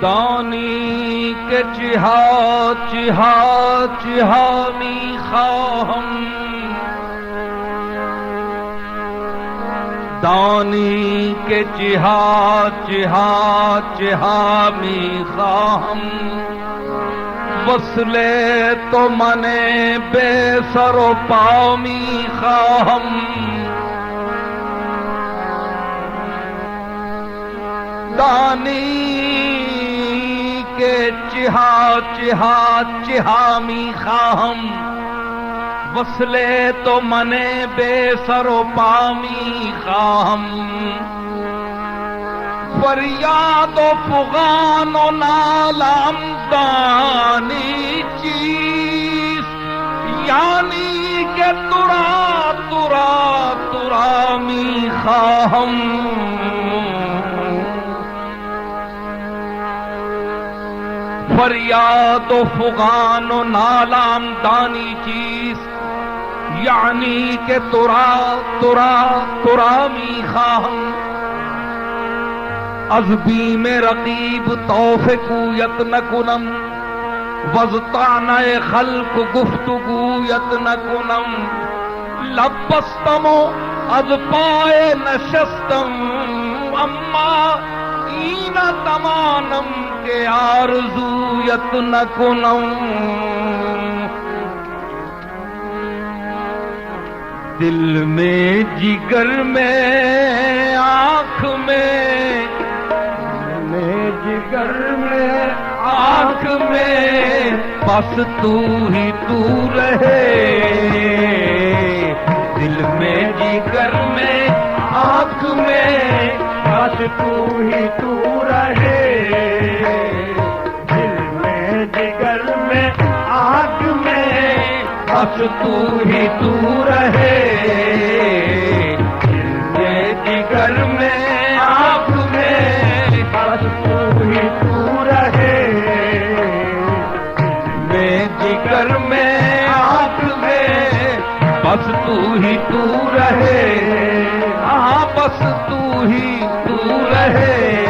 دانی که چها چها چها میخواهم، دانی که چها چها چها میخواهم، وصل تو من بے سر و پا میخواهم، دانی که چها چها چها میخواهم، وصل تو من بے سر و پا میخواهم، فریاد و فغان و نالم دانی چیست، یعنی کہ ترا ترا ترا میخواهم، فریاد و فغان و نالم دانی چیست، یعنی کہ ترا ترا ترا میخواهم، از بیم رقیب طوف کویت نکنم، وز طعنه خلق گفتگویت نکنم، لب بستم و از پای نشستم، اما این تمانم که آرزویت نکنم، دل میں جگر میں آنکھ میں، جگر میں آنکھ میں، بس تو ہی تو رہے، دل میں جگر میں آنکھ میں، بس تو ہی تو رہے، دل میں جگر میں آنکھ میں، بس تو ہی تو رہے، دل میں جگر میں آنکھ میں، بس تو ہی تو رہے، میں جگر میں آنکھ میں، بس تو ہی تو رہے، ہاں بس تو ہی تو رہے،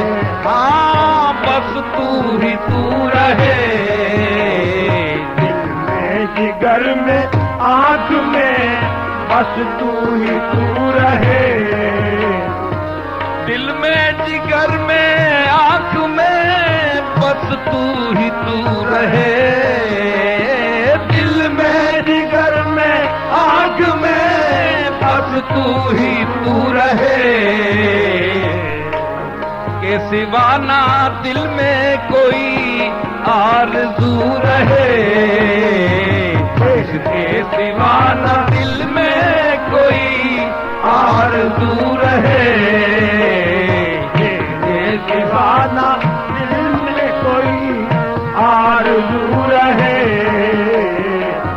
ہاں بس تو ہی تو رہے، دل میں جگر میں آنکھ میں، بس تو ہی تو رہے، دل میں جگر میں آنکھ میں، بس تو ہی تو رہے، دل میں جگر میں آنکھ میں، بس تو ہی تو رہے، کہ سوا نہ دل میں کوئی آرزو رہے، کے سوا نہ دل میں کوئی آرزو رہے، کے سوا نہ دل میں کوئی آرزو رہے،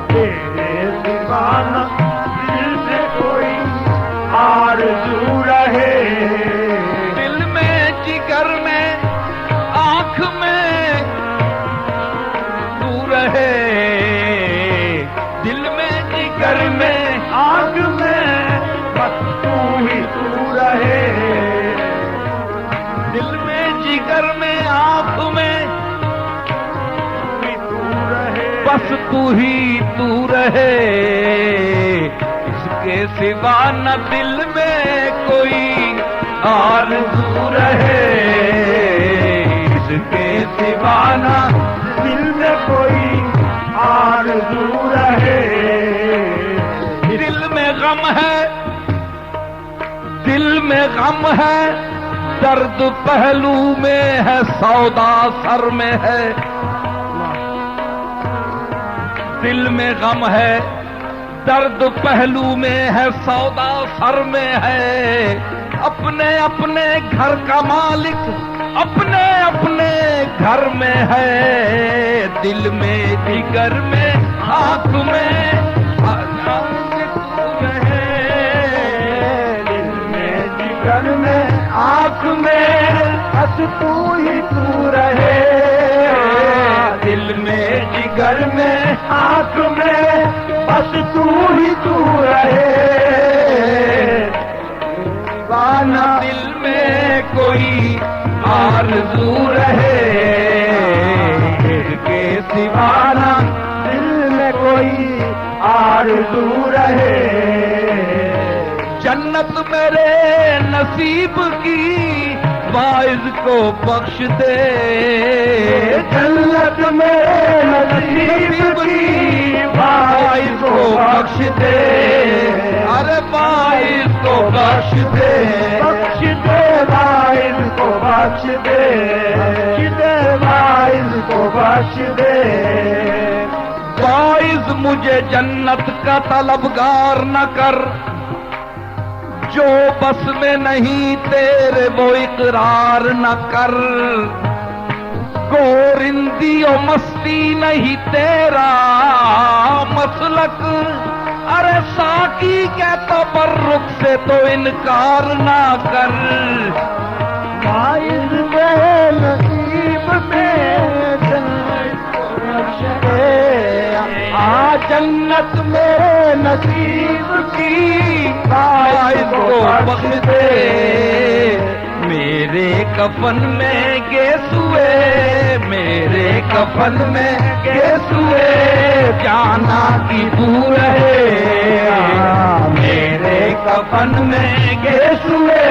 تیرے تو ہی تو رہے، اس کے سوا نہ دل میں کوئی آرزو رہے، اس کے سوا نہ دل میں کوئی آرزو رہے۔ دل میں غم ہے، دل میں غم ہے، درد پہلو میں ہے، سودا سر میں ہے۔ دل میں غم ہے، درد پہلو میں ہے، سودا سر میں ہے۔ اپنے اپنے گھر کا مالک اپنے اپنے گھر میں ہے، دل میں جگر میں آنکھ میں جگر میں آنکھ میں بس تو ہی تو رہے، دل میں جگر میں آنکھ میں بس تو ہی تو رہے۔ دیوانہ دل میں کوئی آرزو رہے، اس کے سوا نہ دل میں کوئی آرزو رہے۔ جنت میرے نصیب کی باعث کو بخش دے، جنت میرے نصیب کی باعث کو بخش دے، ارے باعث کو بخش دے، بخش دے باعث کو بخش دے، بخش دے باعث کو بخش دے۔ باعث مجھے جنت کا طلبگار نہ کر، جو بس میں نہیں تیرے وہ اقرار نہ کر۔ گورندی و مستی نہیں تیرا مسلک، ارے ساقی کے تبرک سے تو انکار نہ کر۔ باعث میرے نصیب میں جنت کو بخش دے، جنت میرے نصیب کی باعث کو بخش دے۔ میرے کفن میں گیسوئے، میرے کفن میں گیسوئے جانا کی بو رہے، میرے کفن میں گیسوئے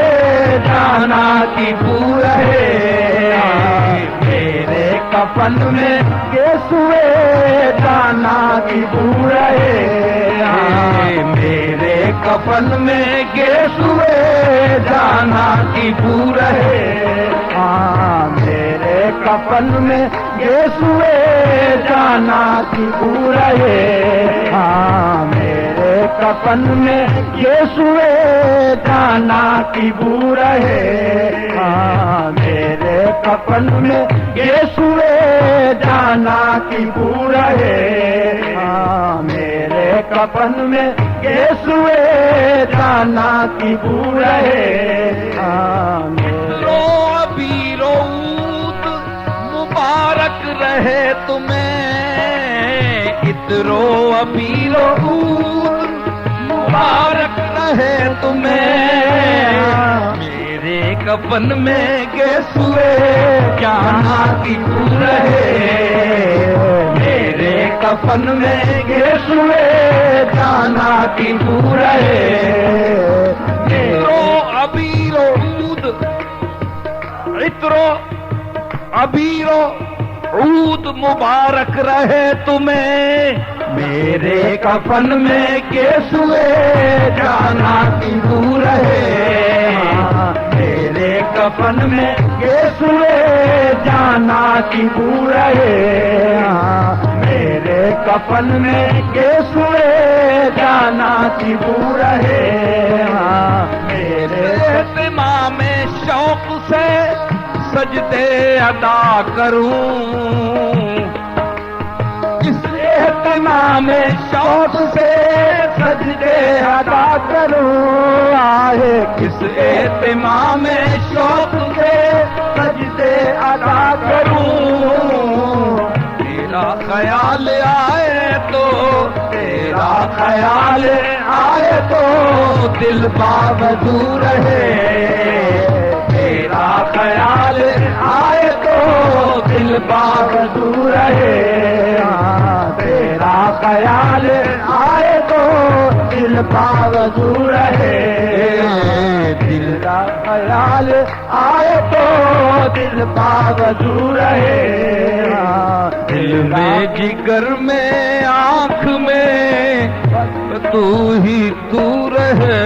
جانا کی بو رہے، میرے کفن میں گیسوئے جانا کی بو رہے، میرے کفن میں گیسوئے جانا کی بو رہے۔ میرے کفن میں گیسوئے جانا کی بو رہے، میرے کفن میں گیسوئے جانا کی بو رہے، میرے کفن میں گیسوئے جانا کی بو رہے، میرے کفن میں گیسوئے جانا کی بو رہے۔ رو ابھی رود مبارک رہے تمہیں، اترو ابھی رود مبارک رہے تمہیں، میرے کفن میں گیسوئے جانا کی بو رہے، میرے کفن میں گیسوئے جانا کی بو رہے۔ رو ابھی رود عطرو ابیرو عود مبارک رہے تمہیں، میرے کفن میں گیسوئے جانا کی بو رہے، میرے کفن میں گیسوئے جانا کی بو رہے، میرے کفن میں گیسوئے جانا کی بو رہے، میرے اہتمام شوق سے سجدے ادا کروں، اس اہتمام شوق سے سجدے ادا کروں، آئے کس اہتمام شوق سے سجدے ادا کروں، تیرا خیال آئے تو تیرا خیال آئے تو دل باوجو رہے، تیرا خیال آئے تو دل باوجو رہے، تیرا خیال آئے تو دل باوضو رہے دل کا خیال آئے تو دل باوضو رہے دل میں جگر میں آنکھ میں تو ہی تو رہے